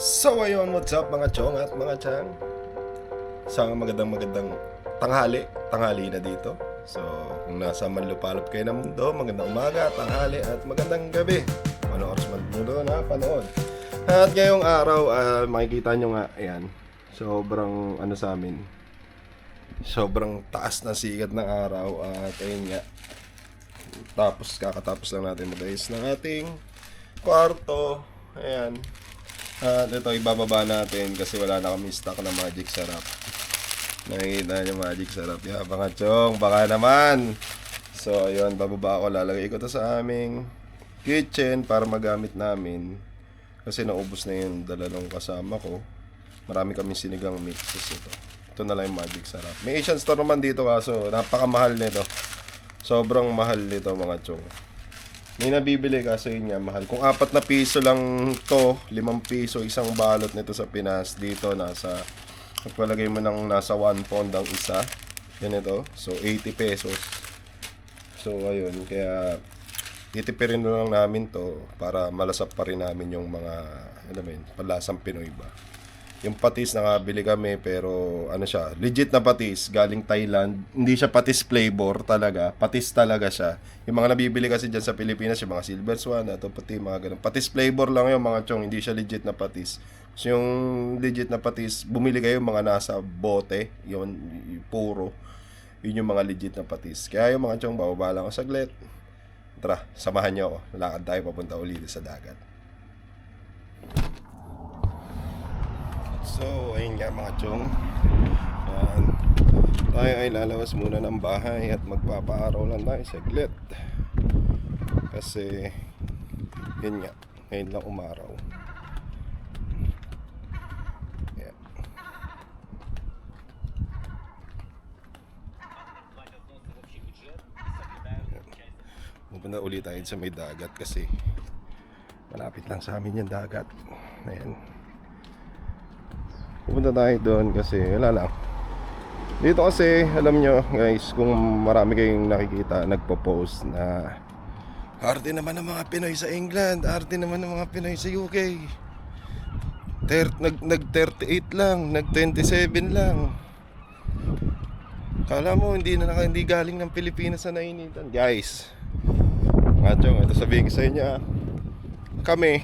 So ayun, what's up mga chong at mga chang. Isang magandang tanghali na dito. So kung nasa manlupalop kayo ng mundo, magandang umaga, tanghali at magandang gabi. Ano oras man mundo na panood. At ngayong araw, makikita nyo nga, ayan, sobrang sa amin, sobrang taas na sikat ng araw. At ayun nga, kakatapos lang natin mag-ayos ng ating kwarto. Ayan. At ito, ibababa natin kasi wala na kami stock na magic sarap. Nakikita nyo magic sarap. Yeah, mga chong, baka naman. So, ayun, bababa ako. Lalagay ko to sa aming kitchen para magamit namin. Kasi naubos na yung dala ng kasama ko. Marami kami sinigang mixes ito. Ito na lang yung magic sarap. May Asian store naman dito kaso napakamahal nito. Sobrang mahal nito mga chong. May nabibili kaso yun nga mahal. Kung 4 na piso lang to, 5 piso isang balot nito sa Pinas. Dito nasa, magpalagay mo ng nasa 1 pound ang isa. Yan ito. So 80 pesos. So ayun, kaya titipirin na lang namin to para malasap pa rin namin yung mga, palasang Pinoy ba. Yung patis nakabili kami pero ano siya, legit na patis galing Thailand. Hindi siya patis flavor talaga, patis talaga siya. Yung mga nabibili kasi diyan sa Pilipinas, yung mga Silver Swan, ato pati mga ganun. Patis flavor lang yung mga chong, hindi siya legit na patis. So yung legit na patis, bumili kayo mga nasa bote, yun puro. Yun yung mga legit na patis. Kaya yung mga chong, bababa lang ako saglit. Tara, samahan niyo ako. Lakad tayo papunta ulit sa dagat. So, ayun nga mga chong. Tayo ay lalabas muna ng bahay at magpapaaraw lang tayo saglit. Kasi, yun nga, ngayon lang umaraw. Yeah. Pupunta ulit tayo sa may dagat kasi malapit lang sa amin yung dagat. Ayan. Pupunta tayo doon kasi wala lang. Dito kasi alam nyo guys, kung marami kayong nakikita nagpo-post na arte naman ng mga Pinoy sa England, arte naman ng mga Pinoy sa UK. Nag 38 lang, nag 27 lang. Kala mo hindi galing ng Pilipinas na nainitan. Guys, mga chong, ito sabihin ko sa inyo kami,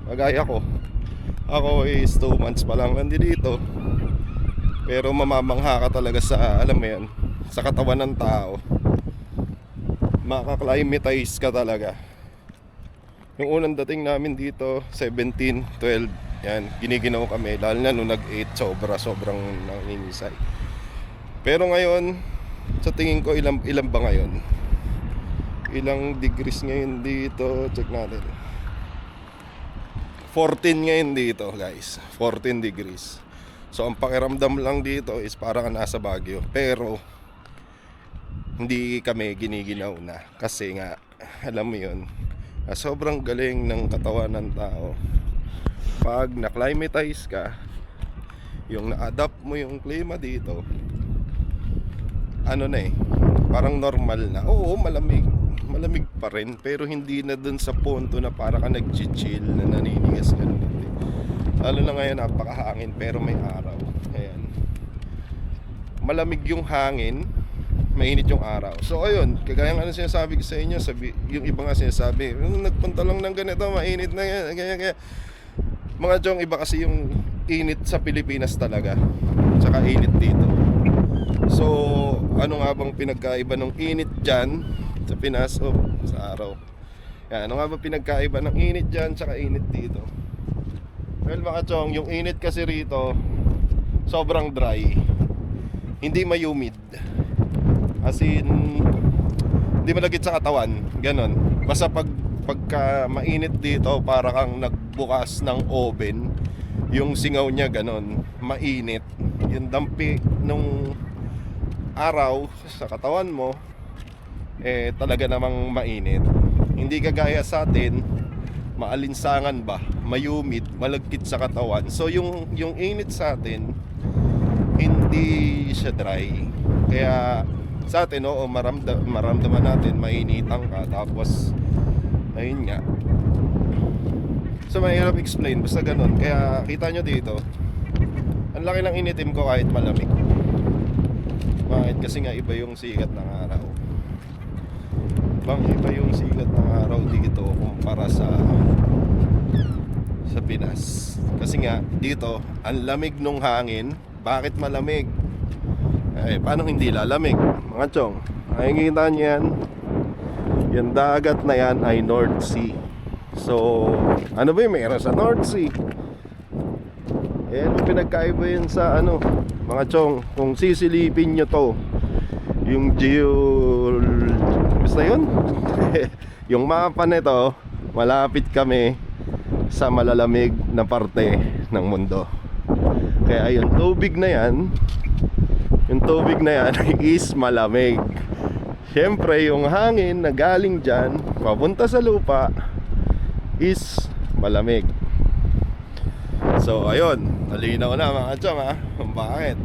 magaya ko. Ako is 2 months pa lang nandito. Pero mamamangha ka talaga sa, alam mo yan, sa katawan ng tao. Makaklimatize ka talaga. Yung unang dating namin dito 17, 12, yan, giniginaw kami. Lalo na nung nag-8, sobrang nanginisay. Pero ngayon, sa tingin ko ilang ba ngayon? Ilang degrees ngayon dito? Check natin. 14 ngayon dito guys, 14 degrees. So ang pakiramdam lang dito is parang nasa Baguio. Pero hindi kami giniginaw na. Kasi nga, alam mo yun, sobrang galing ng katawan ng tao. Pag na-climatize ka, yung na-adapt mo yung klima dito, parang normal na. Oo, malamig pa rin, pero hindi na dun sa punto na para ka nag-chill na naninigas ka. Lalo na ngayon napakahangin pero may araw. Ayan, malamig yung hangin, mainit yung araw. So ayun, kagaya ng sinasabi ko sa inyo, yung iba nga sinasabi nagpunta lang ng ganito, mainit na yan, kaya mga chong, iba kasi yung init sa Pilipinas talaga tsaka init dito. So ano nga bang pinagkaiba ng init dyan sa Pinas o sa araw? Yan, ano nga ba pinagkaiba ng init dyan tsaka init dito? Well mga chong, yung init kasi rito sobrang dry, hindi ma-humid, as in hindi malagit sa katawan, ganon. Basta pagka mainit dito para kang nagbukas ng oven, yung singaw niya ganon, mainit. Yung dampi nung araw sa katawan mo talaga namang mainit. Hindi kagaya sa atin, maalinsangan ba, mayumid, malagkit sa katawan. So yung init sa atin hindi siya dry. Kaya sa atin, oo, maramdaman natin mainitan ka. Tapos ayun nga, So mahirap explain, basta ganun. Kaya kita nyo dito, ang laki ng initim ko kahit malamig. Bakit? Kasi nga iba yung sikat ng araw. Iba yung sikat ng araw dito kumpara sa Pinas. Kasi nga dito ang lamig nung hangin. Bakit malamig? Paano hindi lalamig? Mga chong, nakikita nyo yan. Yung dagat na yan ay North Sea. So, ano ba yung meron sa North Sea? Ano pinagkaiba yun sa ano? Mga chong, kung sisilipin nyo to, yung basta yun? Yung mapa nito, malapit kami sa malalamig na parte ng mundo. Kaya yung tubig na yan, is malamig. Siyempre yung hangin na galing dyan papunta sa lupa is malamig. So ayun, nalinaw na mga chong ha. Bakit?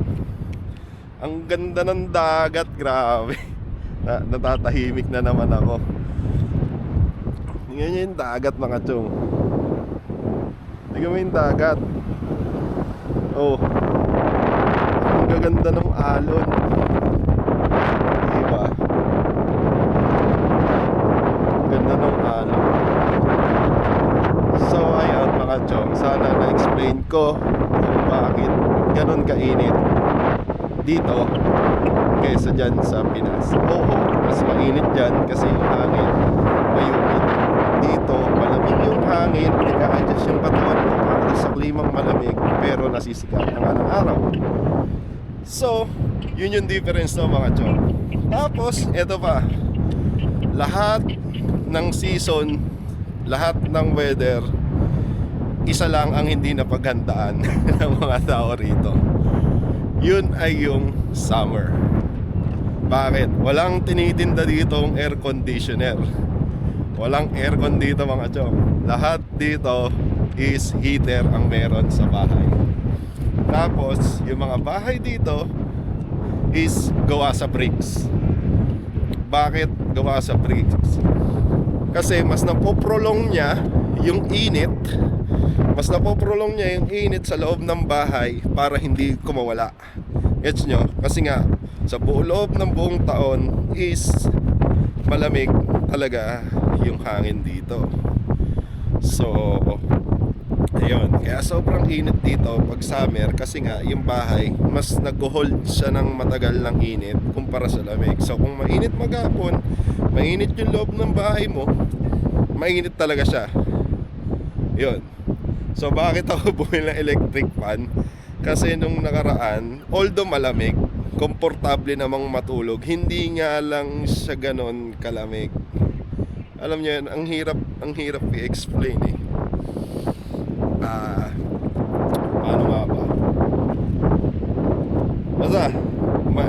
Ang ganda ng dagat, grabe. Natatahimik na naman ako. Tingnan nyo yung dagat mga chong. Tingnan mo yung dagat. Oh, ang gaganda ng alon. Diba? Ang ganda ng alon. So ayun mga chong, sana na-explain ko kung bakit ganun kainit dito kaysa dyan sa Pinas. Oo, mas mainit dyan kasi yung hangin mayumid. Dito malamig yung hangin, nag-a-adjust yung katawan mo para sa klimang malamig, pero nasisikat na nga ng araw. So yun yung difference no mga chong. Tapos eto pa, lahat ng season, lahat ng weather, isa lang ang hindi napaghandaan ng mga tao rito. Yun ay yung summer. Bakit? Walang tinitinda ditong air conditioner. Walang aircon dito mga chong. Lahat dito is heater ang meron sa bahay. Tapos yung mga bahay dito is gawa sa bricks. Bakit gawa sa bricks? Kasi mas napoprolong niya yung init. Mas napoprolong niya yung init sa loob ng bahay para hindi kumawala. Gets nyo? Kasi nga sa loob ng buong taon is malamig talaga yung hangin dito. So ayun, kaya sobrang init dito pag summer. Kasi nga yung bahay mas nag-hold siya ng matagal ng init kumpara sa lamig. So kung mainit maghapon, mainit yung loob ng bahay mo, mainit talaga siya. Yun. So bakit ako bumili ng electric fan? Kasi nung nakaraan, although malamig, komportable namang matulog. Hindi nga lang siya ganon kalamig. Alam niyo yan, ang hirap i-explain eh. Paano nga ba? Basta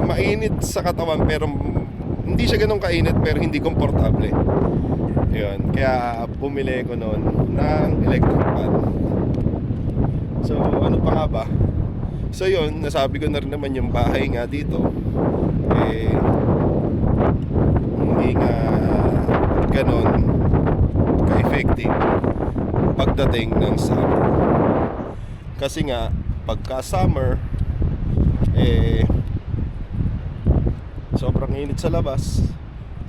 mainit sa katawan pero hindi siya ganun kainit, pero hindi komportable. Yun, kaya bumili ko noon ng electric fan. So ano pa nga ba? So yun, nasabi ko na rin naman yung bahay nga dito hindi nga ganon ka-effective pagdating ng summer. Kasi nga pagka summer sobrang init sa labas.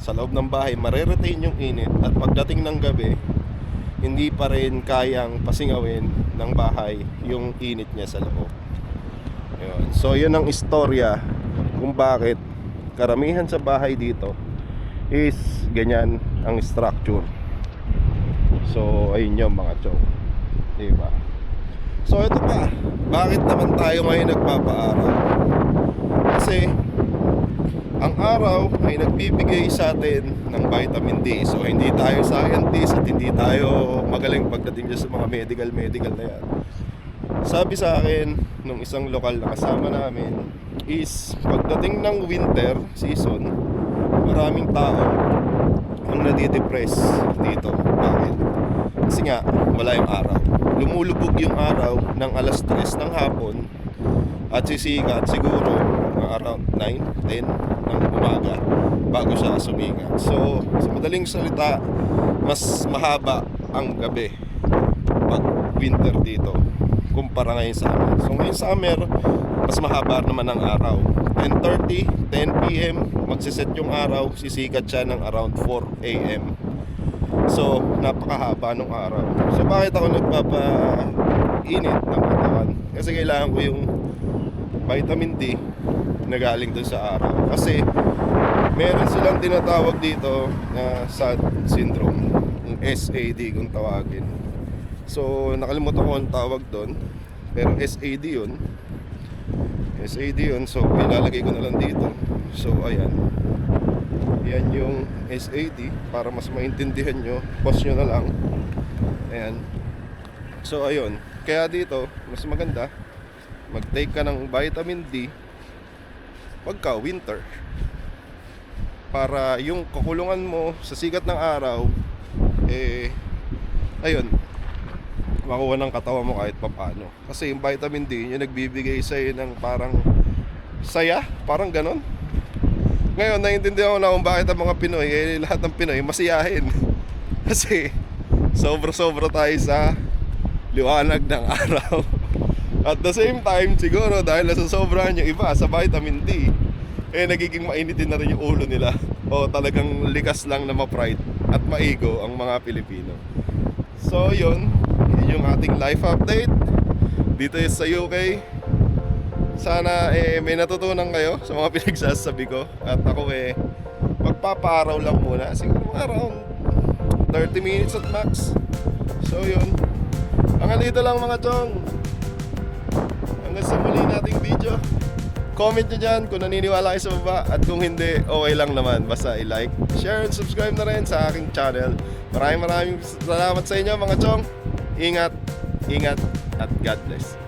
Sa loob ng bahay mareretain yung init, at pagdating ng gabi hindi pa rin kayang pasingawin ng bahay yung init niya sa loob. Yun. So yun ang istorya kung bakit karamihan sa bahay dito is ganyan ang structure. So ayun yung mga chong, diba? So ito pa, bakit naman tayo ngayon nagpapaaral? Kasi ang araw ay nagbibigay sa atin ng vitamin D. So hindi tayo scientist at hindi tayo magaling pagdating sa mga medical na yan. Sabi sa akin nung isang lokal na kasama namin is pagdating ng winter season, maraming tao ang nadidepress dito. Bakit? Kasi nga wala yung araw. Lumulubog yung araw ng alas 3 ng hapon at sisikat siguro around 9, 10 ng umaga bago siya sumikat. So sa madaling salita, mas mahaba ang gabi pag mag-winter dito kumpara ngayon summer. So ngayon summer, mas mahaba naman ang araw. 10:30, 10 p.m. magsiset yung araw, sisikat siya ng around 4 a.m. So napakahaba ng araw. So bakit ako nagpapainit ng katawan? Kasi kailangan ko yung vitamin D na galing dun sa araw. Kasi meron silang tinatawag dito na SAD syndrome, yung SAD kung tawagin. So nakalimutan ko ang tawag doon, pero SAD yun. SAD yun, so ilalagay ko na lang dito. So ayan, yan yung SAD, para mas maintindihan nyo, pause nyo na lang. Ayan. So ayun, kaya dito mas maganda mag-take ka ng vitamin D pagka winter, para yung kakulungan mo sa sikat ng araw, ayun, makuha ng katawan mo kahit papano. Kasi yung vitamin D, yung nagbibigay sa'yo ng parang saya, parang ganon. Ngayon, naiintindihan ko na kung bakit ang mga Pinoy, lahat ng Pinoy, masiyahin. Kasi sobra-sobra tayo sa liwanag ng araw. At the same time, siguro dahil nasasobrahan yung iba sa vitamin D, nagiging mainitin na rin yung ulo nila. O talagang likas lang na ma-pride at maigo ang mga Pilipino. So yun yung ating life update dito sa UK. Sana may natutunan kayo sa mga pinagsasabi ko. At ako magpapaaraw lang muna, siguro around 30 minutes at max. So yun, hanggang dito lang mga chong. Hanggang sa muli nating video. Comment nyo dyan kung naniniwala kayo sa baba. At kung hindi, okay lang naman. Basta i-like, share, and subscribe na rin sa aking channel. Maraming salamat sa inyo mga chong. Ingat, ingat, at God bless.